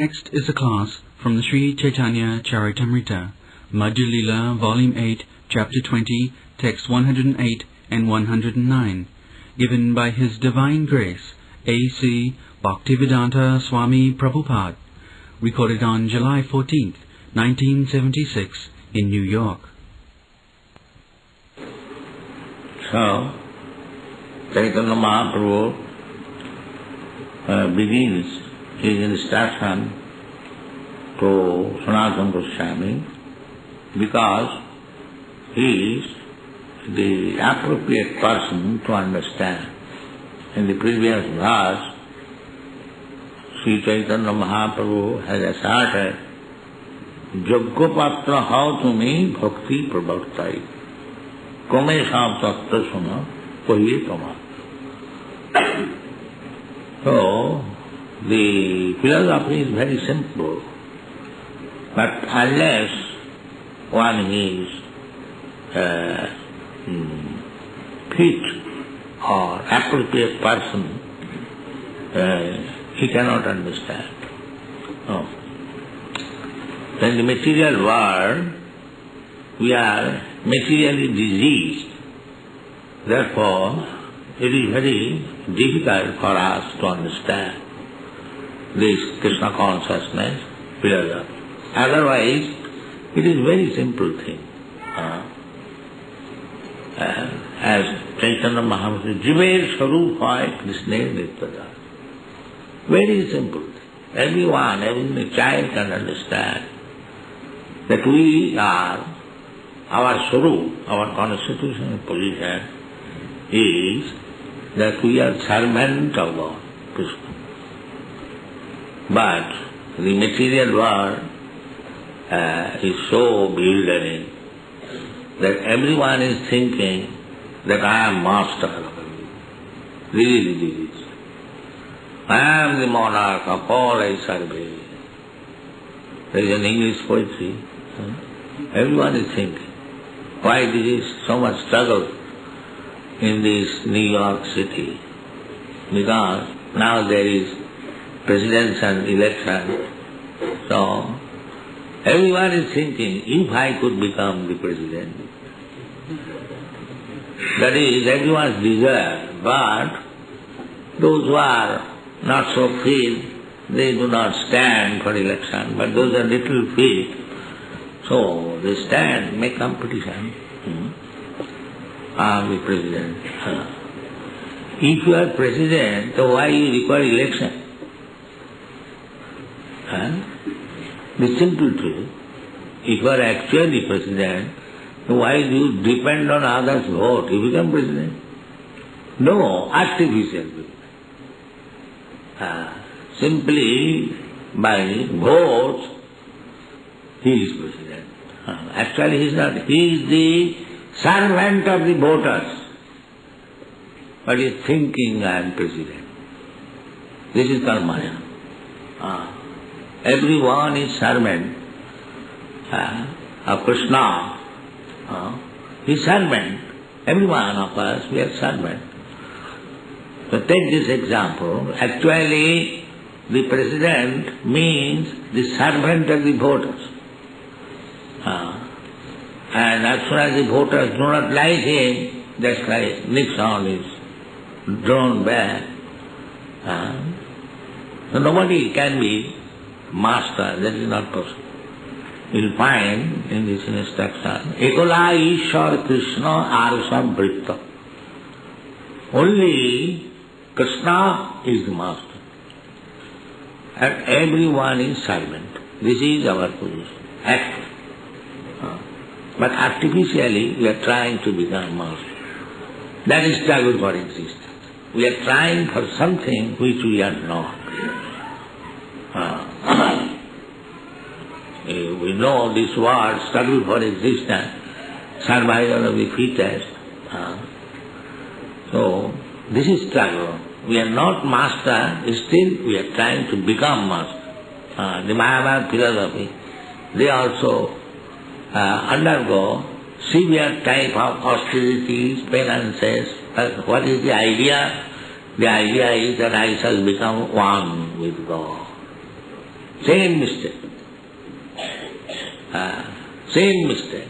Next is a class from the Sri Chaitanya Charitamrita, Madhya-Lila, Volume 8, Chapter 20, Text 108 and 109, given by His Divine Grace, A.C. Bhaktivedanta Swami Prabhupada, recorded on July 14, 1976, in New York. So, Chaitanya Mahaprabhu begins his instruction to Sanatana Goswami because he is the appropriate person to understand. In the previous verse, Sri Chaitanya Mahaprabhu has asserted, Yoggopatra how to me bhakti pravartai, kome sab tattva suna pahiye tama. So, the philosophy is very simple, but unless one is fit or appropriate person, he cannot understand. No. In the material world, we are materially diseased. Therefore, it is very difficult for us to understand this Krishna consciousness philosophy. Otherwise, it is very simple thing. As Chaitanya Mahaprabhu, Jiver Sarup hai Krishna Nitpada. Very simple thing. Everyone, every child can understand that we are, our Sarup, our constitutional position is that we are servant of God, Krishna. But the material world is so bewildering that everyone is thinking that I am master of everything. Really. I am the monarch of all I serve. There is an English poetry. Everyone is thinking, why there is so much struggle in this New York City? Because now there is presidential election. So, everyone is thinking, if I could become the president, that is everyone's desire, but those who are not so fit, they do not stand for election, but those are little fit, so they stand, make competition. I am the president. If you are president, so why you require election? The simple truth, if you are actually president, why do you depend on others' vote? You become president. No, artificial. Simply by votes, he is president. Actually he is not. He is the servant of the voters. But he is thinking, I am president. This is called Maya. Everyone is servant of Krsna. He is servant. Every one of us, we are servant. So take this example. Actually, the president means the servant of the voters. And as soon as the voters do not like him, just like Nixon is drawn back. So nobody can be master, that is not possible. You will find in this instruction, Ekola Ishwar Krishna Arsa Vritta. Only Krishna is the master. And everyone is servant. This is our position. Actually. But artificially we are trying to become master. That is struggle for existence. We are trying for something which we are not. We know this word, struggle for existence, survival of the fittest. So, this is struggle. We are not master, still we are trying to become master. The Mahabharata philosophy, they also undergo severe type of austerities, penances. What is the idea? The idea is that I shall become one with God. Same mistake. Same mistake.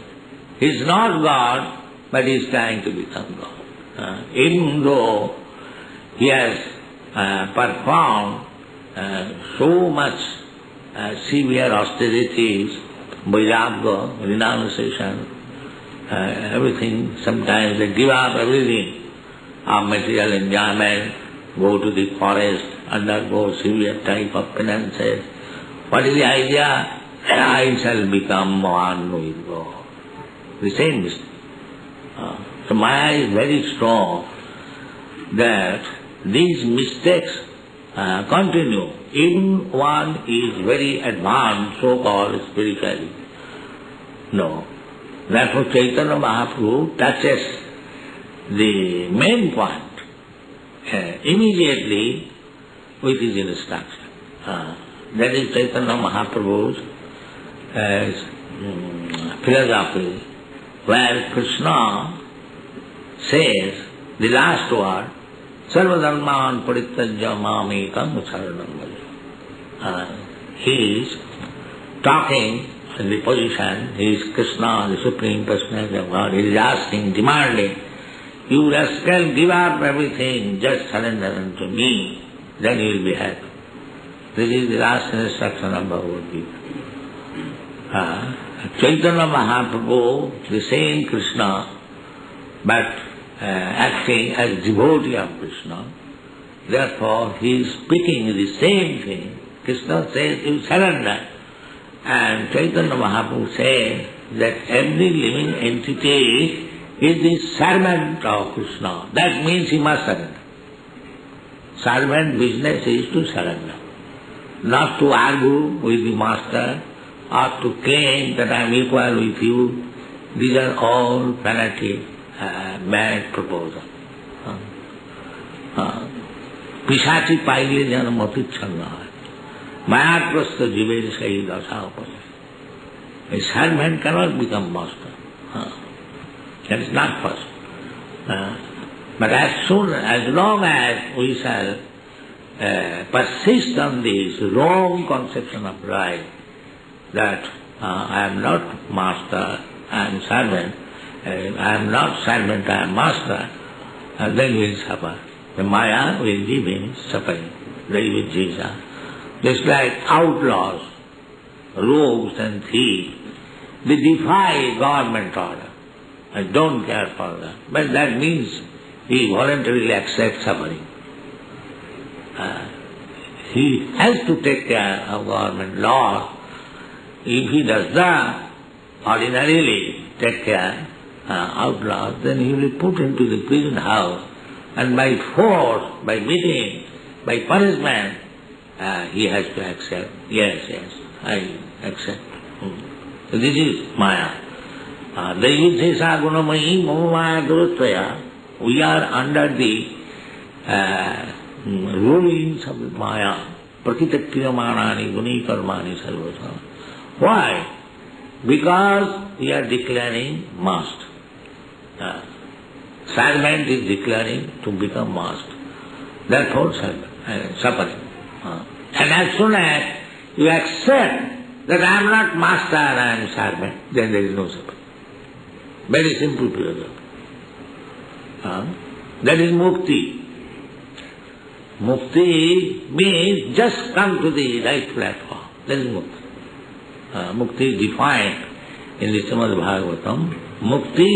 He is not God, but he is trying to become God. Even though he has performed so much severe austerities, vairagya, renunciation, everything, sometimes they give up everything of material enjoyment, go to the forest, undergo severe type of penances. What is the idea? I shall become one with God. The same mistake. So Maya is very strong that these mistakes continue. Even one is very advanced, so-called spiritually. No. Therefore Chaitanya Mahaprabhu touches the main point immediately with his instruction. That is Chaitanya Mahaprabhu's philosophy, where Krishna says the last word, Sarvadharman Parityajya Mamekam Saranam Bhaja. He is talking in the position, he is Krishna, the Supreme Personality of God, he is asking, demanding, you rascal, give up everything, just surrender unto me, then you will be happy. This is the last instruction of Bhagavad Gita. Chaitanya Mahaprabhu, the same Krishna, but acting as devotee of Krishna, therefore he is speaking the same thing. Krishna says, you surrender. And Chaitanya Mahaprabhu says that every living entity is the servant of Krishna. That means he must surrender. Servant business is to surrender. Not to argue with the master or to claim that I am equal with you. These are all fanatic, bad proposals. পিশাচি পাইলে যেন মতিচ্ছন্ন হয়, মায়াগ্রস্ত জীবের সেই দশা উপরে। A servant cannot become master. That is not possible. But as long as we shall persist on this wrong conception of life, that I am not master, I am servant, I am not servant, I am master, then we will suffer. The Maya will give him suffering, very with Jesus. Just like outlaws, rogues and thieves, they defy government order. I don't care for that. But that means he voluntarily accepts suffering. He has to take care of government laws. If he does not ordinarily take care outlaws, then he will be put into the prison house, and by force, by beating, by punishment, he has to accept. Yes, I accept. So this is Maya. Daivithesa gunamayi mamamaya durutvaya. We are under the rulings of Maya. Prakitakkriyamanani guni karmani sarvasa. Why? Because we are declaring master. Servant is declaring to become master. Therefore suffering. And as soon as you accept that I am not master, I am servant, then there is no suffering. Very simple philosophy. That is mukti. Mukti means just come to the right platform. That is mukti. Mukti is defined in the Srimad Bhagavatam. Mukti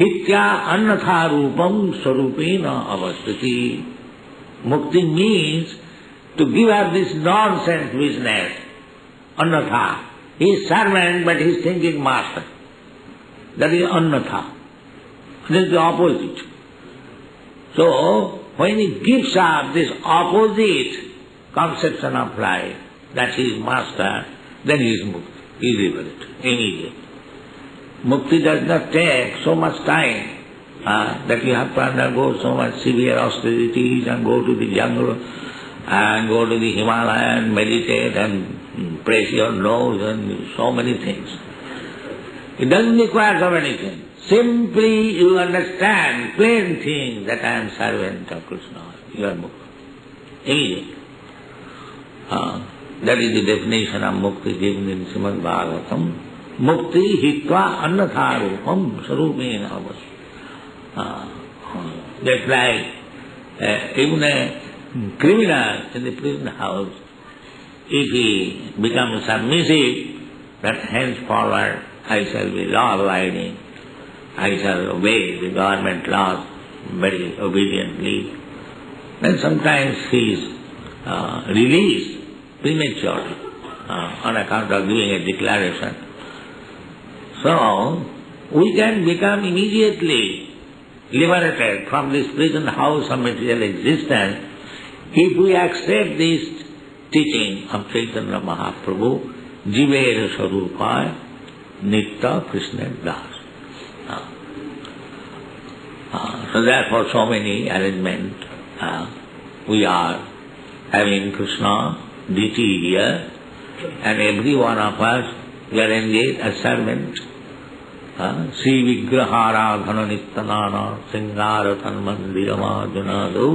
hitya annatha rupam sarupena avastati. Mukti means to give up this nonsense business. Annatha. He is servant, but he is thinking master. That is annatha. That is the opposite. So, when he gives up this opposite conception of life, that he is master, then he is mukti. He is liberated, immediate. Mukti does not take so much time that you have to undergo so much severe austerities and go to the jungle and go to the Himalaya and meditate and press your nose and so many things. It doesn't require so many things. Simply you understand plain thing that I am servant of Krishna. You are mukti. Immediately. That is the definition of mukti given in Srimad-Bhagavatam. Mukti hitva annatharupam sarupena avas. Just like even a criminal in the prison house, if he becomes submissive, that henceforward I shall be law-abiding, I shall obey the government laws very obediently, then sometimes he is released prematurely on account of giving a declaration. So, we can become immediately liberated from this prison house of material existence if we accept this teaching of Chaitanya Mahaprabhu, Jivera Sarupaya Nitya Krishna Das. So therefore so many arrangements we are having Krishna deity here, and every one of us we are engaged as servant. Sri Vigrahara Dhana Nityanana Singara Tanmandirama Junadu.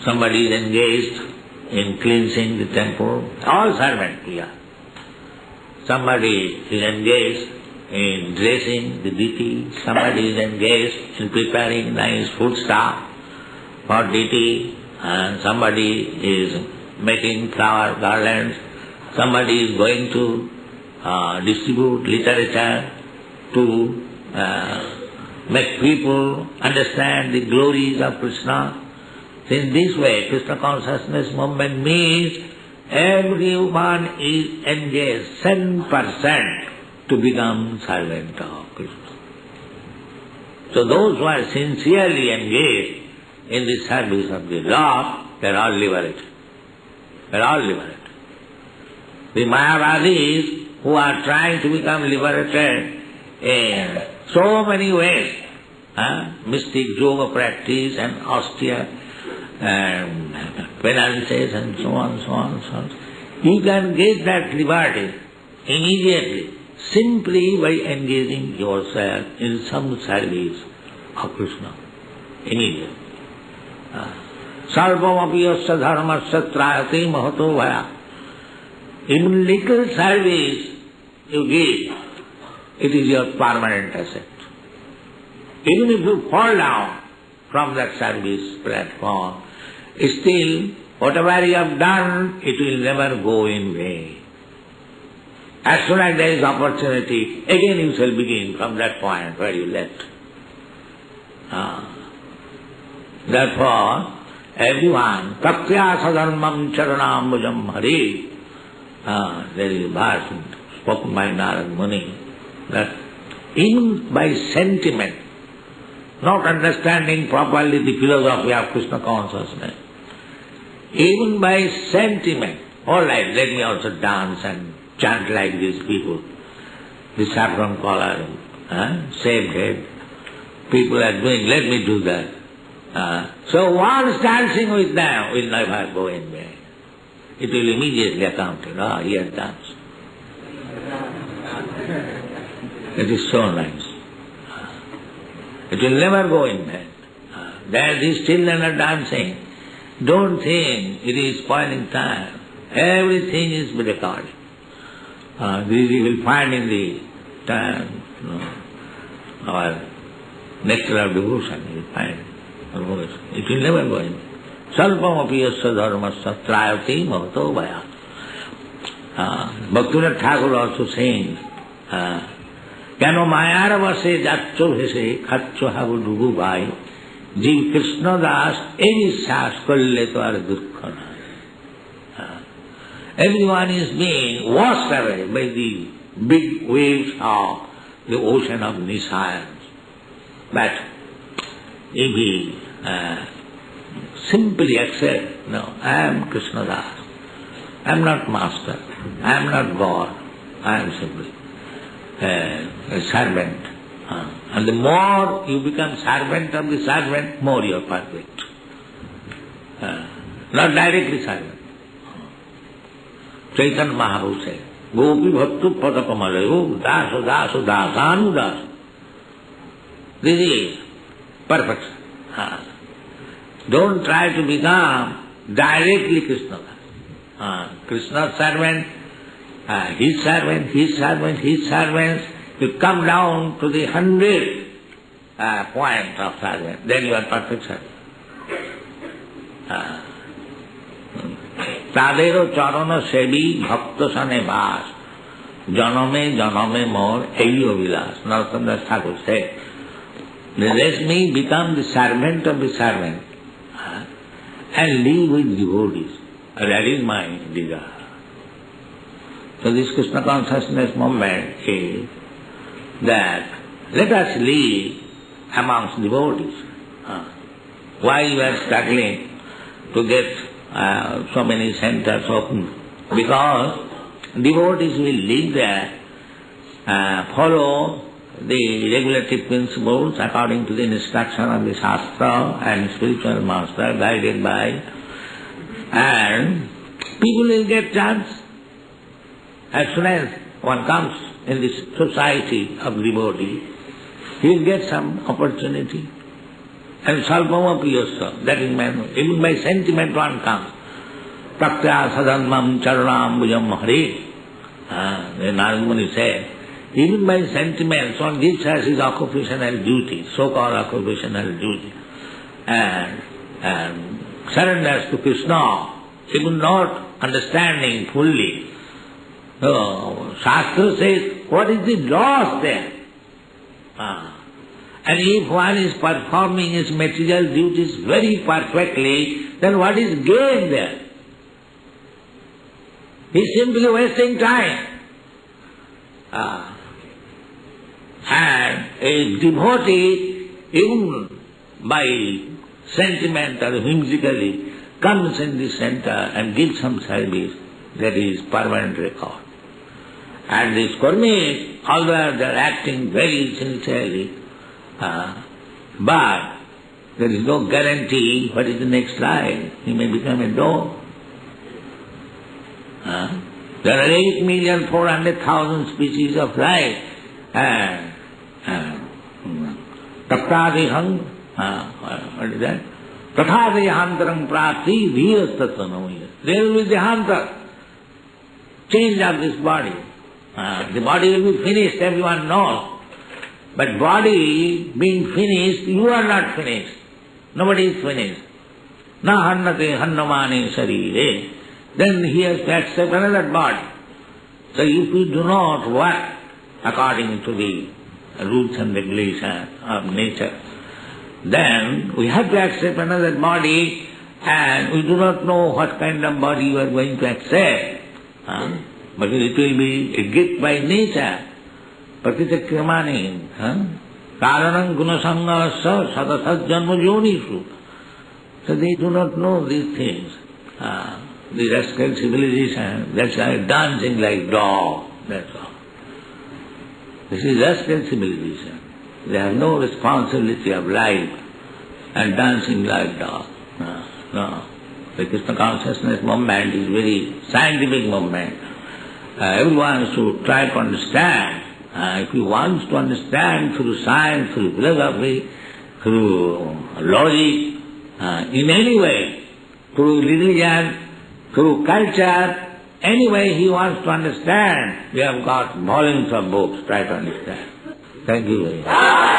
Somebody is engaged in cleansing the temple, all servants we are. Somebody is engaged in dressing the deity, somebody is engaged in preparing nice food stuff for deity, and somebody is making flower garlands, somebody is going to distribute literature to make people understand the glories of Krishna. In this way, Krishna consciousness movement means everyone is engaged 10% to become servant of Krishna. So those who are sincerely engaged in the service of the Lord, they are all liberated. They are all liberated. The Mayavadis who are trying to become liberated in so many ways, mystic yoga practice and austere penances and so on, so on, so on. You can get that liberty immediately, simply by engaging yourself in some service of Krishna. Immediately. Sarvamapi yasya dharmasya trayate mahato bhaya. Even little service you give, it is your permanent asset. Even if you fall down from that service platform, still whatever you have done, it will never go in vain. As soon as there is opportunity, again you shall begin from that point where you left. Therefore, everyone, Tatya sadharmam charanambujam hari, there is a verse spoken by Narad Muni, that even by sentiment, not understanding properly the philosophy of Krishna consciousness, even by sentiment, all right, let me also dance and chant like these people, the saffron collar, shaved head, people are doing, let me do that. So once dancing with them will never go in vain. It will immediately account, he has danced. It is so nice. It will never go in vain. There these children are dancing. Don't think it is spoiling time. Everything is recorded. This you will find in the time, our nectar of devotion, you will find. It will never go in. Salpamapi yasya dharmasya trayate mahato bhaya. Bhaktivinoda Thakur also saying, Keno mayar vase jaccho hese khacho havu dugu bhai Jiv Krishna das enisas kalle toar dukha nai. Everyone is being washed away by the big waves of the ocean of nescience. But if he simply accept, no, I am Krishna das, I am not master, I am not God, I am simply a servant. And the more you become servant of the servant, more you are perfect. Not directly servant. Chaitanya Mahaprabhu said, Gopi bhattu padapamalayo daso daso dasanu daso. This is perfection. Don't try to become directly Krishna. Krishna's servant, his servant, his servant, his servants. You come down to the 100th point of servant, then you are perfect servant. Tadero charana sevi bhakta sane vas, janame janame mor eyo vilas. Narottam Das Thakur said, let me become the servant of the servant and live with devotees. That is my desire. So this Krishna consciousness movement is that let us live amongst devotees. Why you are struggling to get so many centers open? Because devotees will live there, follow the regulative principles according to the instruction of the Shastra and spiritual master guided by, and people will get chance. As soon as one comes in this society of devotee, he will get some opportunity. And salpama piyasya, that is man, even by sentiment one comes. Praktya sadanmam charanam bhujam hare. The Narad Muni said, even by sentiments one gives us his occupational duty, so-called occupational duty, and surrenders to Krishna, even not understanding fully. So, Shastra says, what is the loss there? And if one is performing his material duties very perfectly, then what is gain there? He is simply wasting time. And a devotee, even by sentiment or whimsically, comes in the center and gives some service, that is permanent record. And these karmis, although they are acting very sincerely, but there is no guarantee what is the next life. He may become a dog. There are 8,400,000 species of life, and Tattadehang, what is that? Tathadehantarang prati viyastatanamaya. There will be the hunter, change of this body. The body will be finished, everyone knows. But body being finished, you are not finished. Nobody is finished. Na hannate hannamane sarire. Then he has to accept another body. So if we do not work according to the rules and regulations of nature, then we have to accept another body, and we do not know what kind of body we are going to accept. But it will be a gift by nature. Prakitakramani. Karanam gunasangasya sadasat janma yonishu. So they do not know these things. The rascal civilization, that's why dancing like dog, that's all. This is rascal civilization. They have no responsibility of life and dancing like dog. No. The Krishna consciousness movement is very scientific movement. Everyone should try to understand. If he wants to understand through science, through philosophy, through logic, in any way, through religion, through culture, any way he wants to understand, we have got volumes of books, try to understand. Thank you very much.